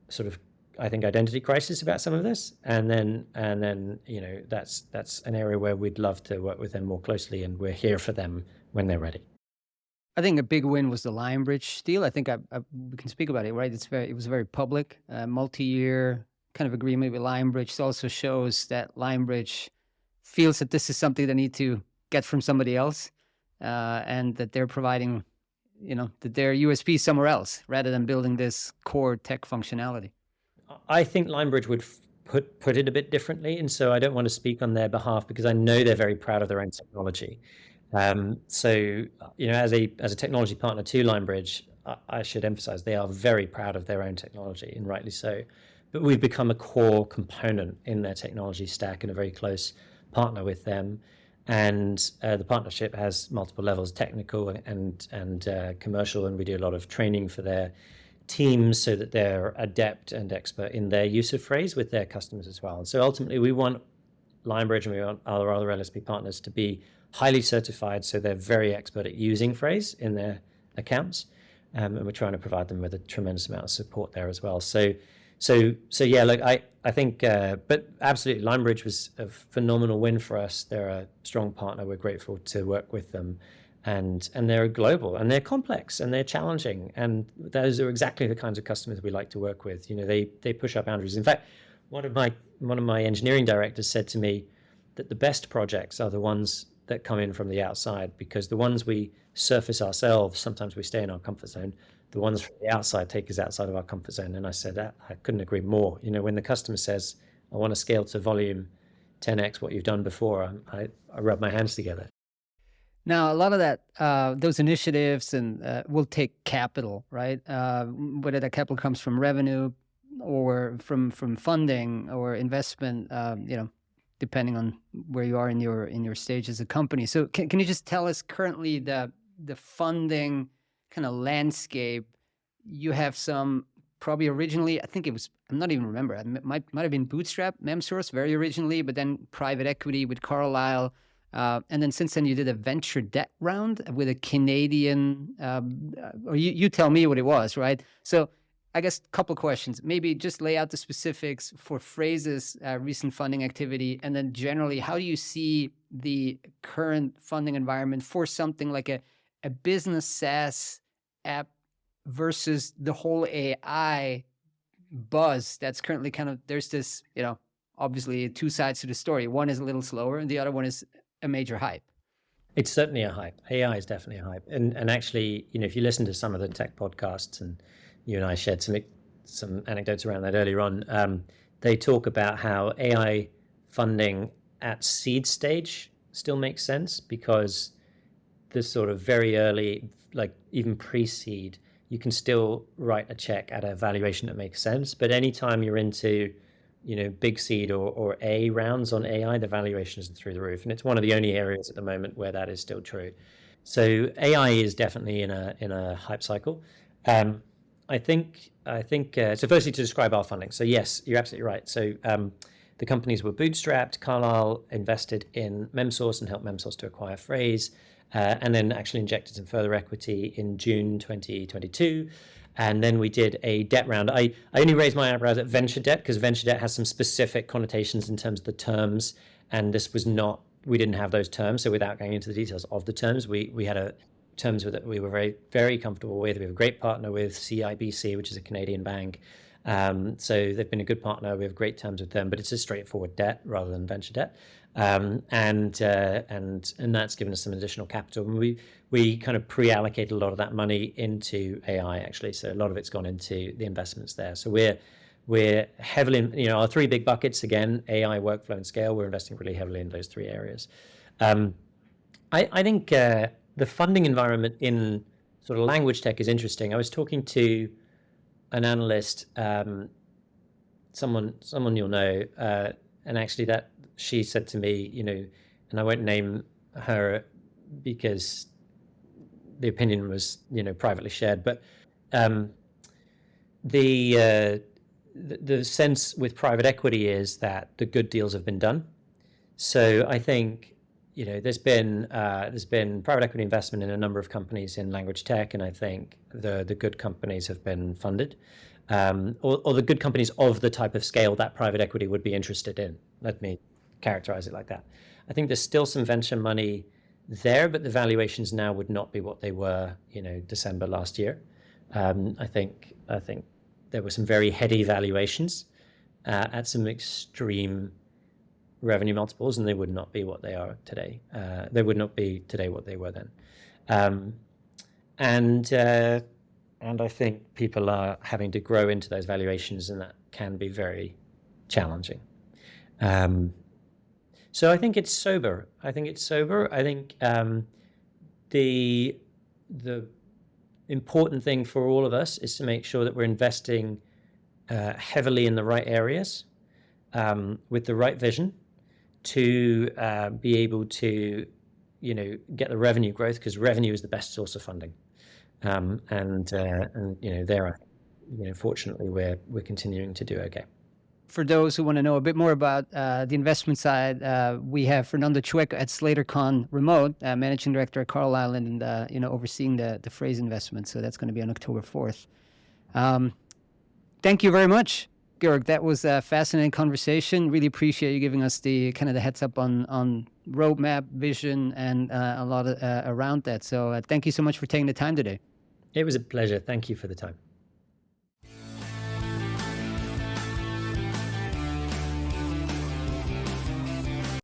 sort of, I think, identity crisis about some of this. And then that's an area where we'd love to work with them more closely, and we're here for them when they're ready. I think a big win was the Lionbridge deal. I think we can speak about it, right? It was very public, multi-year kind of agreement with Lionbridge. It also shows that Lionbridge feels that this is something they need to get from somebody else, and that they're providing, that their USP somewhere else rather than building this core tech functionality. I think Lionbridge would put it a bit differently, and so I don't want to speak on their behalf because I know they're very proud of their own technology. So, as a technology partner to Lionbridge, I should emphasize they are very proud of their own technology, and rightly so. But we've become a core component in their technology stack and a very close partner with them. And the partnership has multiple levels, technical and commercial, and we do a lot of training for their teams so that they're adept and expert in their use of Phrase with their customers as well. And so ultimately, we want Lionbridge and we want our other LSP partners to be highly certified, so they're very expert at using Phrase in their accounts, and we're trying to provide them with a tremendous amount of support there as well. So yeah, look, I think, but absolutely, Lionbridge was a phenomenal win for us. They're a strong partner. We're grateful to work with them, and they're global and they're complex and they're challenging, and those are exactly the kinds of customers we like to work with. They push our boundaries. In fact, one of my engineering directors said to me that the best projects are the ones that come in from the outside, because the ones we surface ourselves, sometimes we stay in our comfort zone. The ones from the outside take us outside of our comfort zone. And I said that I couldn't agree more. When the customer says, I want to scale to volume 10x what you've done before, I rub my hands together. Now, a lot of that, those initiatives will take capital, right? Whether that capital comes from revenue or from funding or investment, depending on where you are in your stage as a company. So can you just tell us currently the funding kind of landscape? You have some probably originally, I think it was, I'm not even remember, it might have been bootstrap, MemSource very originally, but then private equity with Carlyle. And then since then you did a venture debt round with a Canadian, or you tell me what it was, right? So I guess a couple of questions. Maybe just lay out the specifics for Phrase's recent funding activity, and then generally, how do you see the current funding environment for something like a business SaaS app versus the whole AI buzz that's currently there's this, obviously two sides to the story. One is a little slower, and the other one is a major hype. It's certainly a hype. AI is definitely a hype. And actually, if you listen to some of the tech podcasts, and you and I shared some anecdotes around that earlier on, they talk about how AI funding at seed stage still makes sense, because the sort of very early, like even pre-seed, you can still write a check at a valuation that makes sense. But anytime you're into big seed or A rounds on AI, the valuations are through the roof. And it's one of the only areas at the moment where that is still true. So AI is definitely in a hype cycle. I think so firstly, to describe our funding. So yes, you're absolutely right. So the companies were bootstrapped. Carlyle invested in MemSource and helped MemSource to acquire Phrase, and then actually injected some further equity in June 2022. And then we did a debt round. I only raised my eyebrows at venture debt because venture debt has some specific connotations in terms of the terms, and this was not, we didn't have those terms. So without going into the details of the terms, we had terms with it we were very, very comfortable with. We have a great partner with CIBC, which is a Canadian bank. So they've been a good partner. We have great terms with them, but it's a straightforward debt rather than venture debt. And that's given us some additional capital. And we kind of pre-allocated a lot of that money into AI, actually. So a lot of it's gone into the investments there. So we're heavily in, our three big buckets, again, AI, workflow, and scale. We're investing really heavily in those three areas. I think the funding environment in sort of language tech is interesting. I was talking to an analyst, someone you'll know, and actually that she said to me, and I won't name her because the opinion was, privately shared, but the sense with private equity is that the good deals have been done. So I think, there's been private equity investment in a number of companies in language tech, and I think the good companies have been funded, or the good companies of the type of scale that private equity would be interested in. Let me characterize it like that. I think there's still some venture money there, but the valuations now would not be what they were, December last year. I think there were some very heady valuations at some extreme revenue multiples, and they would not be what they are today. They would not be today what they were then. And I think people are having to grow into those valuations, and that can be very challenging. So I think it's sober. I think the important thing for all of us is to make sure that we're investing heavily in the right areas, with the right vision, to be able to, get the revenue growth, because revenue is the best source of funding. Fortunately, we're continuing to do okay. For those who want to know a bit more about the investment side, we have Fernando Chueco at SlaterCon Remote, Managing Director at Carlyle, and overseeing the Phrase investment. So that's going to be on October 4th. Thank you very much, Georg, that was a fascinating conversation. Really appreciate you giving us the kind of the heads up on roadmap, vision, and a lot around that. So thank you so much for taking the time today. It was a pleasure. Thank you for the time.